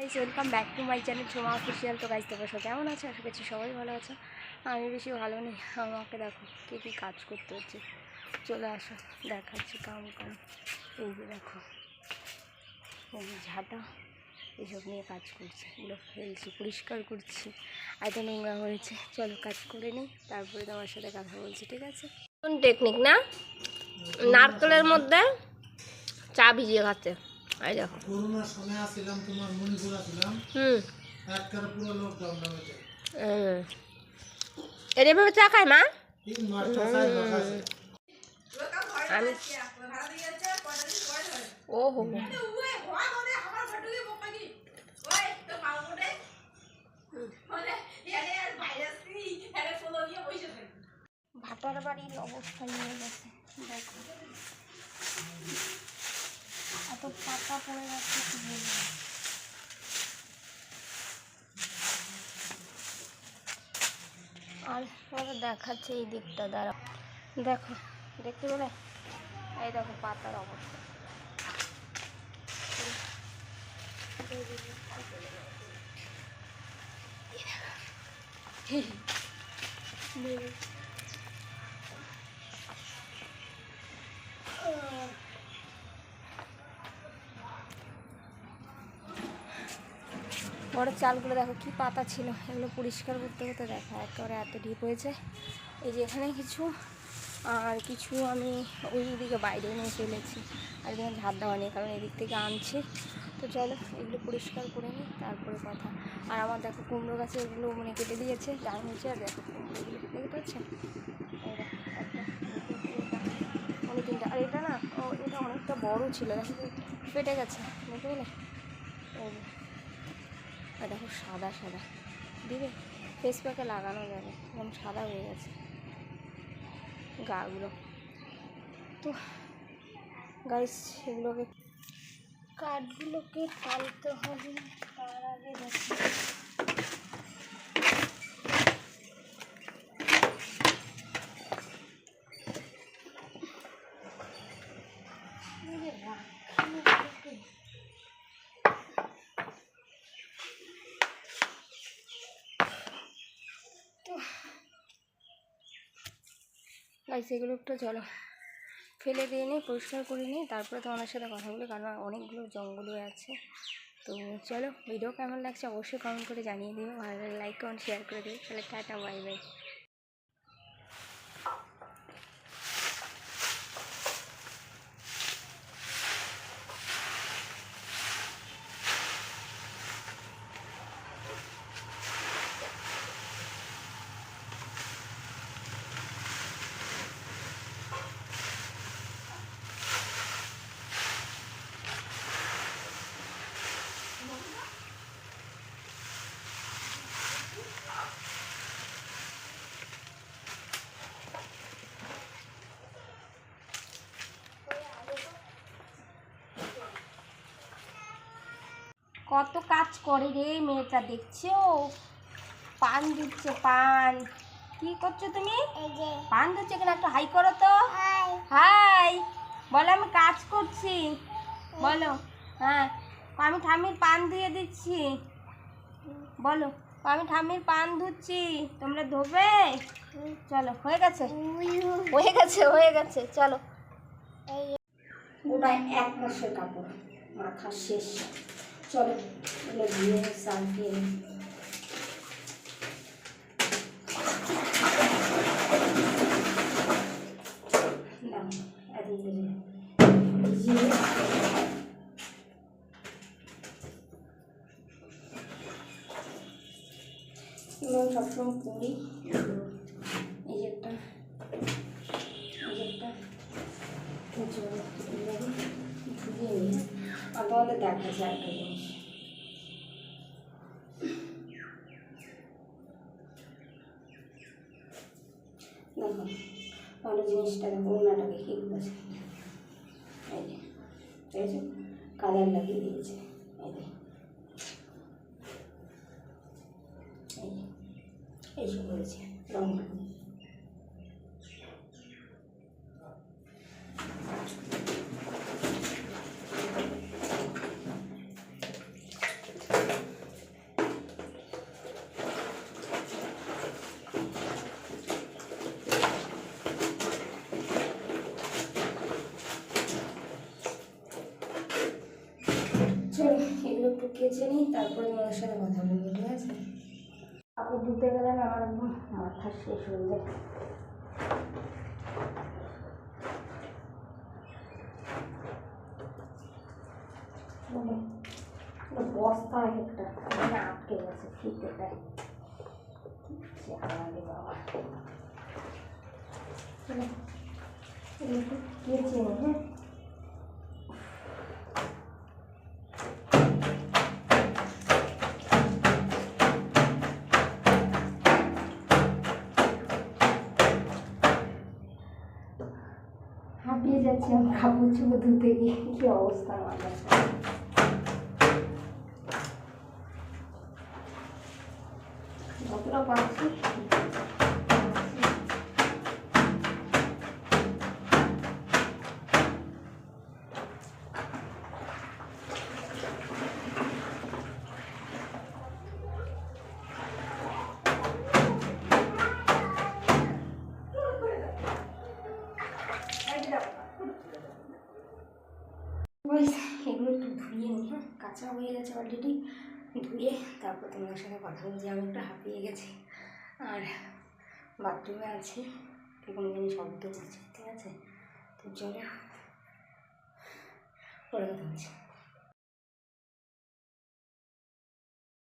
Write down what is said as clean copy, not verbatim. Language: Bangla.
Guys, welcome back to my channel Soma official. তো গাইস, তোমরা সব কেমন আছো? আশা করছি সবাই ভালো আছো। আমি বেশি ভালো নেই। আমাকে দেখো কী কী কাজ করতে হচ্ছে। চলে আসো, দেখাচ্ছি কাম। এই যে দেখো, এই যে ঝাঁটা, এইসব নিয়ে কাজ করছে। এগুলো ফেলছি, পরিষ্কার করছি। এত নোংরা হয়েছে। চলো কাজ করে নিই, তারপরে তোমার সাথে কথা বলছি, ঠিক আছে? কোন টেকনিক না, নারকেলের মধ্যে চা ভিজিয়ে খাচ্ছে। এই দেখো, করোনার সময় আসছিলাম, তোমার মণিপুর আসছিলাম। একবারে পুরো লকডাউন নামেতে এভাবে চা খায় মা। 3 মাস চা খাই না খাইছে। আমি ওহো ভাটার বাড়ির অবস্থা নিয়ে গেছে। দেখো এত পাতা পড়ে যাচ্ছে, কি বলবো। আর পরে দেখাচ্ছে এই দিকটা, দ্বারা দেখো, দেখতে পেলে? এই দেখো পাতার অবস্থা। বড় চালগুলো দেখো কি পাতা ছিল, এগুলো পরিষ্কার করতে করতে দেখো একেবারে এত ডিপ হয়েছে। এই যে এখানে কিছু, আর কিছু আমি ওই দিকে বাইরে নিয়ে চলেছি। আর এখানে ঝাড় দেওয়া নেই, কারণ এদিক থেকে আনছি। তো চলো এগুলো পরিষ্কার করে নিই, তারপরে কথা। আর আমার দেখো কুমড়ো গাছে এগুলো মানে কেটে দিয়েছে, ডাল নিচে। আর দেখো কুমড়োগুলো দেখতে পাচ্ছেন, অনেক তিনটা। আর এটা না, এটা অনেকটা বড় ছিল, দেখো ফেটে গেছে, দেখতে পেলে? আর দেখো সাদা সাদা, দিবে ফেস প্যাকে লাগানো যাবে, যেমন সাদা হয়ে গেছে গাগুলো। তো গাইস, সেগুলোকে কাঠগুলোকে টানতে হবে। তার আগে দেখো গাইস, এগুলো একটু চলো ফেলে দিয়ে নিই, পরিষ্কার করে নিই, তারপরে তোমাদের সাথে কথা বলি, কারণ অনেকগুলো জঙ্গল হয়ে আছে। তো চলো, ভিডিও কেমন লাগছে অবশ্যই কমেন্ট করে জানিয়ে দিও, ভালো লাগলে লাইক কমেন্ট শেয়ার করে দিও। তাহলে টাটা, বাই বাই। কত কাজ করে রে মেয়েটা, দেখছো? পান দিচ্ছে, পান। কি করছো তুমি? পান দিচ্ছে কেন? একটু হাই করো তো। হাই বলো, আমি কাজ করছি বলো। হ্যাঁ, আমি ঠাম্মির পান দিয়ে দিচ্ছি বলো। আমি ঠাম্মির পান ধুচ্ছি, তোমরা ধোবে? চলো, হয়ে গেছে হয়ে গেছে হয়ে গেছে, চলো। ওটা 1 মাসের কাপড়, মাথা শেষ। চলো এগুলো ধুয়ে সাজিয়ে নিই। সবসময় করি। এই একটা, ধুয়ে নিই। আর তোমাদের দেখাচ্ছে একটা জিনিস, দেখো ভালো জিনিসটা, দেখো ওনাটাকে কি করেছে, এই যে ঠিক আছে, কালার লাগিয়ে দিয়েছে। এই যে এইসব হয়েছে রঙ। একটু কেচে নিই, তারপরে তোমাদের সাথে কথা বলবো, ঠিক আছে? কাপড় ধুতে গেলে না আমার একদম মাথা শেষ হয়ে যায়। বস্তা একটা মানে আটকে গেছে ফিতেটায়, বাবা কেচে নি। হ্যাঁ, হাঁপিয়ে যাচ্ছি আমি কাপড় চোপড় ধুতে গিয়ে, কি অবস্থা আমার কাছে। যতটা পাচ্ছি এগুলো একটু ধুয়ে নিই। হ্যাঁ, কাঁচা হয়ে গেছে অলরেডি, ধুয়ে তারপর তোমার সাথে কথা বলছি। আমি একটু হাঁপিয়ে গেছি আর বাথরুমে আছি, কোনো জিনিস শব্দ করছে, ঠিক আছে? তো চলো পরে কথা বলছি।